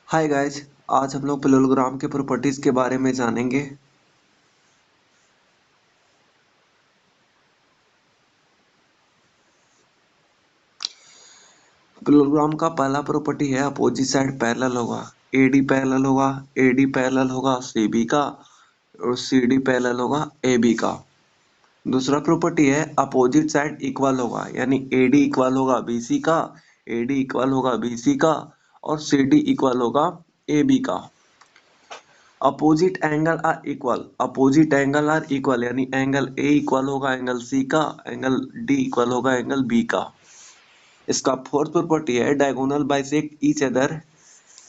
Hi guys. आज हम लोग पैरेललोग्राम के प्रॉपर्टीज के बारे में जानेंगे। पैरेललोग्राम का पहला प्रॉपर्टी है अपोजिट साइड पैरेलल होगा। एडी पैरेलल होगा, एडी पैरेलल होगा सीबी का और सीडी पैरेलल होगा एबी का। दूसरा प्रॉपर्टी है अपोजिट साइड इक्वल होगा, यानी एडी इक्वल होगा बीसी का, एडी इक्वल होगा बीसी का और सीडी इक्वल होगा एबी का। Opposite angle are equal, opposite angle are equal यानी एंगल ए इक्वल होगा एंगल सी का, एंगल डी इक्वल होगा एंगल बी का। इसका फोर्थ प्रॉपर्टी है diagonal bisect each other.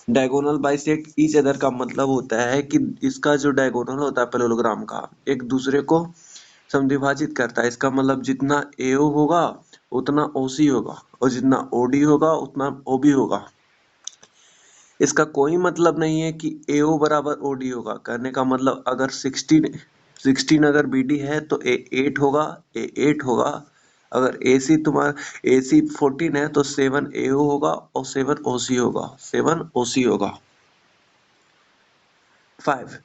Diagonal bisect each other का मतलब होता है कि इसका जो डायगोनल होता है पैरेललोग्राम का एक दूसरे को समद्विभाजित करता है। इसका मतलब जितना एओ होगा उतना ओसी होगा और जितना ओडी होगा उतना ओबी होगा। इसका कोई मतलब नहीं है कि AO बराबर OD होगा। कहने का मतलब अगर 16 अगर BD है तो A 8 होगा, A 8 होगा। अगर AC तुम्हारा AC 14 है तो 7 AO होगा और 7 OC होगा, 7 OC होगा। 5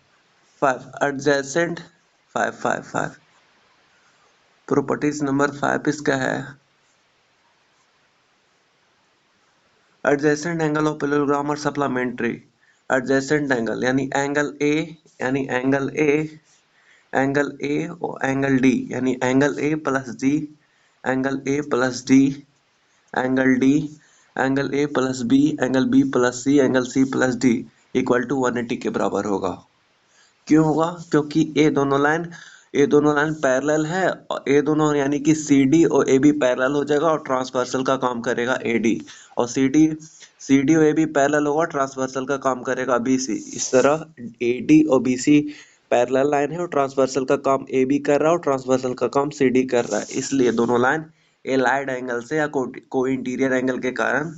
एडजेसेंट 5 प्रॉपर्टीज नंबर 5 इसका है एडजेसेंट एंगल ऑफ पैरेललोग्राम और सप्लीमेंट्री। एडजेसेंट एंगल यानी एंगल ए, यानी एंगल ए और एंगल डी, यानी angle A plus D, angle A plus D, angle D, angle A plus B, angle B plus C, angle C plus D equal to 180 के बराबर होगा। क्यों होगा? क्योंकि ये दोनों लाइन पैरेलल है और ये दोनों यानी कि CD और AB पैरेलल हो जाएगा और ट्रांसवर्सल का काम करेगा AD, और CD और AB पैरेलल होगा, ट्रांसवर्सल का काम करेगा BC। इस तरह AD और BC पैरेलल लाइन है और ट्रांसवर्सल का काम AB कर रहा है और ट्रांसवर्सल का काम CD कर रहा है। इसलिए दोनों लाइन एलाइड एंगल से या को इंटीरियर एंगल के कारण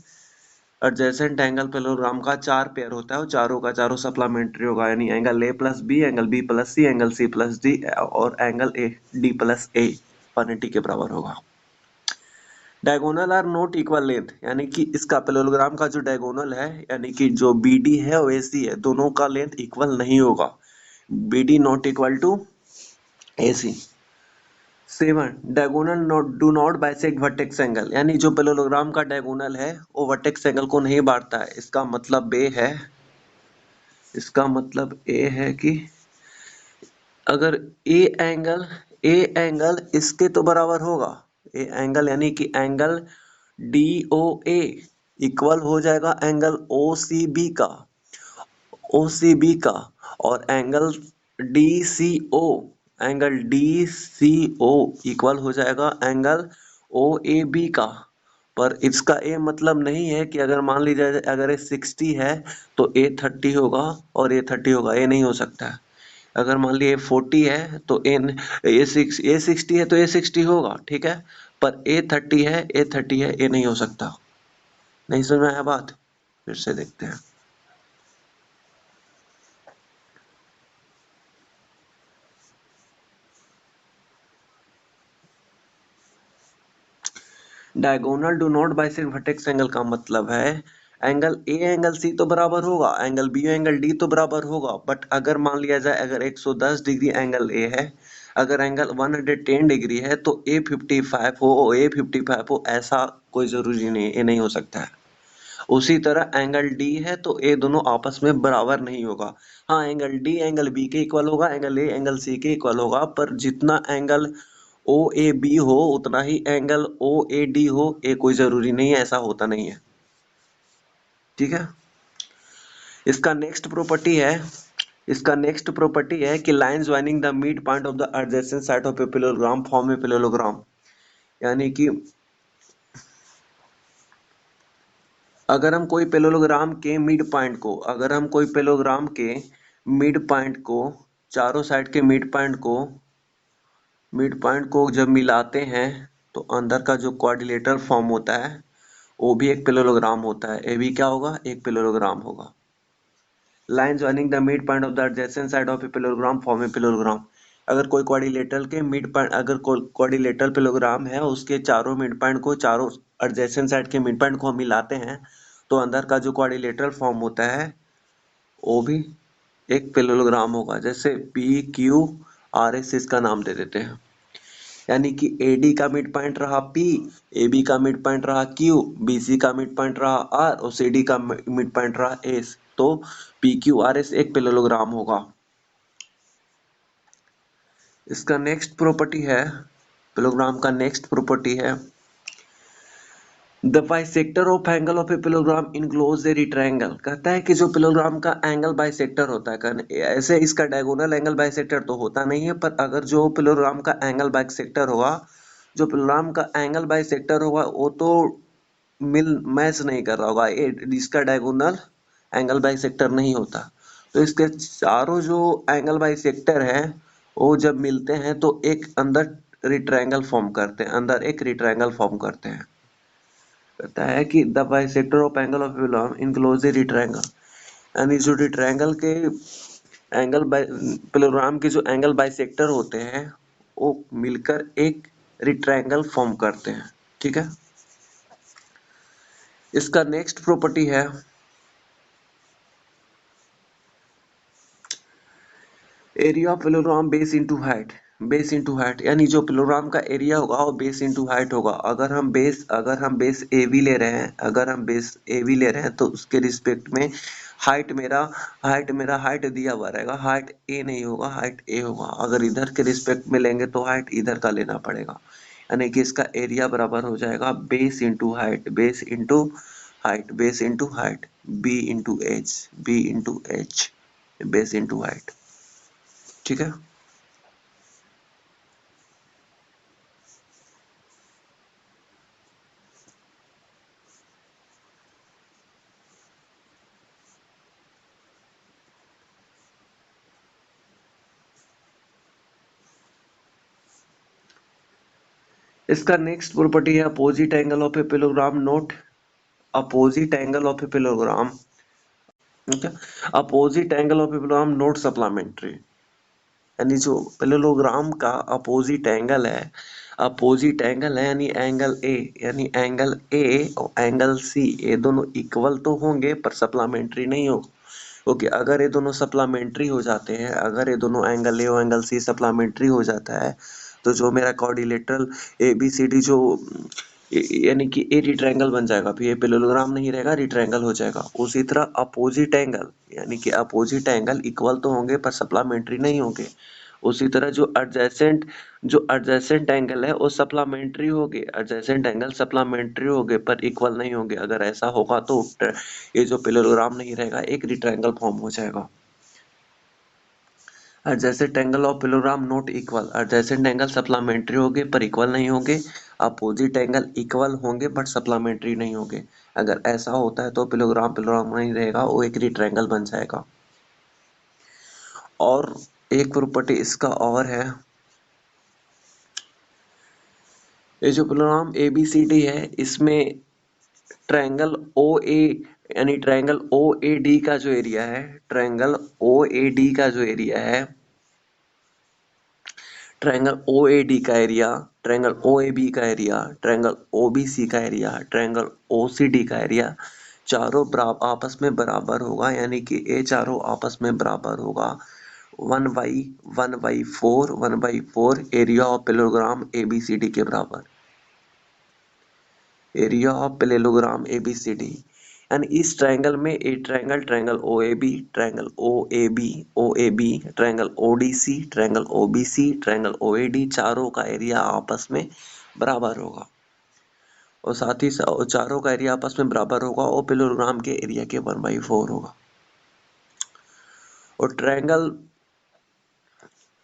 एडजेसेंट एंगल पैरेललोग्राम का 4 पेयर होता है और चारों का चारों सप्लीमेंट्री होगा, यानी angle A plus B, angle B plus C, angle C plus D और एंगल D प्लस A 180 के बराबर होगा। Diagonal are not equal length, यानी कि इसका पैरेललोग्राम का जो डायगोनल है यानी कि जो BD है और AC है दोनों का लेंथ इक्वल नहीं होगा। BD not equal to AC। 7 diagonal do not bisect vertex angle, यानी जो पैरेललोग्राम का डायगोनल है वो वर्टेक्स एंगल को नहीं बांटता है। इसका मतलब ए है कि अगर ए एंगल इसके तो बराबर होगा, ए एंगल यानी कि एंगल DOA इक्वल हो जाएगा एंगल OCB का और एंगल DCO इक्वल हो जाएगा एंगल OAB का। पर इसका ए मतलब नहीं है कि अगर मान लीजिए अगर ये 60 है तो ए 30 होगा और ए 30 होगा, ये नहीं हो सकता है। अगर मान लीजिए 40 है तो ए 60 है तो ए 60 होगा, ठीक है। पर ए 30 है, ए 30 है, ये नहीं हो सकता। नहीं समझ में आया बात? फिर से देखते हैं। Diagonal do not bisect vertex angle का मतलब है एंगल ए एंगल सी तो बराबर होगा, एंगल बी एंगल डी तो बराबर होगा, बट अगर मान लिया जाए अगर 110 डिग्री एंगल ए है, अगर एंगल 110 डिग्री है तो ए 55 हो, ऐसा कोई जरूरी नहीं, ये नहीं हो सकता है। उसी तरह एंगल डी है तो ये दोनों आपस में बराबर नहीं होगा। हाँ, एंगल डी एंगल बी के इक्वल होगा, एंगल ए एंगल सी के इक्वल होगा, पर जितना एंगल OAB हो उतना ही एंगल OAD हो, ये कोई जरूरी नहीं है, ऐसा होता नहीं है, ठीक है। इसका नेक्स्ट प्रॉपर्टी है कि line joining the mid point of the adjacent side of a parallelogram form a parallelogram, यानी कि अगर हम कोई पैरेललोग्राम के मिड पॉइंट को चारों साइड के मिड पॉइंट को जब मिलाते हैं तो अंदर का जो क्वाड्रिलेटरल फॉर्म होता है वो भी एक पैरेललोग्राम होता है। ये भी क्या होगा? एक पैरेललोग्राम होगा। Line joining the mid point of the adjacent side of a parallelogram form a parallelogram. अगर कोई क्वाड्रिलेटरल पैरेललोग्राम है उसके चारों एडजेसेंट साइड के मिड पॉइंट को हम मिलाते हैं तो अंदर का जो क्वाड्रिलेटरल फॉर्म होता है वो भी एक पैरेललोग्राम होगा। जैसे PQRS इसका नाम दे देते हैं, यानी कि AD का मिड पॉइंट रहा P, AB का मिड पॉइंट रहा Q, BC का मिड पॉइंट रहा R और CD का मिड पॉइंट रहा S। तो PQRS एक पैरेललोग्राम होगा। इसका नेक्स्ट प्रॉपर्टी है, पैरेललोग्राम का नेक्स्ट प्रॉपर्टी है the bisector of angle of a parallelogram enclose a rectangle. कहता है कि जो पैरेललोग्राम का एंगल बाइसेक्टर होता है, ऐसे इसका डायगोनल एंगल बाइसेक्टर तो होता नहीं है, पर अगर जो पैरेललोग्राम का एंगल बाइसेक्टर होगा, जो पैरेललोग्राम का एंगल बाइसेक्टर होगा वो तो मैच नहीं कर रहा होगा, इसका डायगोनल एंगल बाइसेक्टर नहीं होता। तो इसके चारों जो एंगल बाइसेक्टर है वो जब मिलते हैं तो एक अंदर रेक्टेंगल फॉर्म करते हैं, अंदर एक रेक्टेंगल फॉर्म करते हैं। कहता है कि the bisector of angle of parallelogram enclose a rectangle, यानी जो रेक्टेंगल के एंगल पैरेललोग्राम के जो एंगल बाइसेक्टर होते हैं वो मिलकर एक रेक्टेंगल फॉर्म करते हैं। ठीक है, इसका नेक्स्ट प्रॉपर्टी है area of parallelogram base into height. Base into height यानी जो पैरेललोग्राम का एरिया होगा वो बेस इनटू हाइट होगा। अगर हम बेस AB ले रहे हैं, अगर हम बेस AB ले रहे हैं तो उसके रिस्पेक्ट में हाइट मेरा हाइट दिया हुआ रहेगा, हाइट A नहीं होगा, हाइट A होगा। अगर इधर के रिस्पेक्ट में लेंगे तो हाइट इधर का लेना पड़ेगा, यानी कि इसका एरिया बराबर हो जाएगा base into height, base into height, base into height, B into H, base into height. ठीक है, इसका नेक्स्ट प्रॉपर्टी है opposite angle of a parallelogram note opposite angle of a parallelogram. ठीक है, opposite angle of a parallelogram note supplementary, यानी जो parallelogram का opposite angle है यानी एंगल ए और एंगल सी, ये दोनों इक्वल तो होंगे पर सप्लीमेंट्री नहीं हो। ओके, अगर ये दोनों सप्लीमेंट्री हो जाते हैं, अगर ये दोनों एंगल ए और एंगल सी सप्लीमेंट्री हो जाता है तो जो मेरा क्वाड्रिलेटरल ABCD जो यानी कि ए रेक्टेंगल बन जाएगा, फिर ये पैरेललोग्राम नहीं रहेगा, रेक्टेंगल हो जाएगा। उसी तरह अपोजिट एंगल यानी कि अपोजिट एंगल इक्वल तो होंगे पर सप्लीमेंट्री नहीं होंगे। उसी तरह जो एडजेसेंट एंगल है वो सप्लीमेंट्री होंगे, एडजेसेंट एंगल सप्लीमेंट्री होंगे पर इक्वल नहीं होंगे। अगर ऐसा होगा तो ये जो पैरेललोग्राम नहीं रहेगा, एक रेक्टेंगल फॉर्म हो जाएगा। Adjacent angle of parallelogram not equal, adjacent angle supplementary होंगे पर इक्वल नहीं होंगे, अपोजिट एंगल इक्वल होंगे बट सप्लीमेंट्री नहीं होंगे। अगर ऐसा होता है तो पैरेललोग्राम नहीं रहेगा, वो एक रेक्टेंगल बन जाएगा। और एक प्रॉपर्टी इसका और है, ये जो पैरेललोग्राम ABCD है इसमें ट्रायंगल OA यानी ट्रायंगल OAD का जो एरिया है, ट्रायंगल OAD का जो एरिया है, ट्रायंगल OAD का एरिया, ट्रायंगल OAB का एरिया, ट्रायंगल OBC का एरिया, ट्रायंगल OCD का एरिया, चारों आपस में बराबर होगा, यानी कि ये चारों आपस में बराबर होगा 1/4 एरिया ऑफ पैरेललोग्राम ABCD के बराबर। एरिया ऑफ पैरेललोग्राम ABCD यानी इस ट्रायंगल में एक triangle OAB, triangle ODC, triangle OBC, triangle OAD, चारों का एरिया आपस में बराबर होगा। और साथ ही चारों का एरिया आपस में बराबर होगा और पैरेललोग्राम के एरिया के 1/4 होगा। और triangle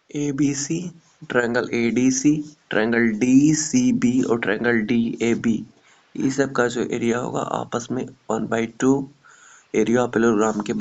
ABC, triangle ADC, triangle DCB और ट्रायंगल DAB, ये सब का जो एरिया होगा आपस में 1/2 एरिया ऑफ पैरेललोग्राम के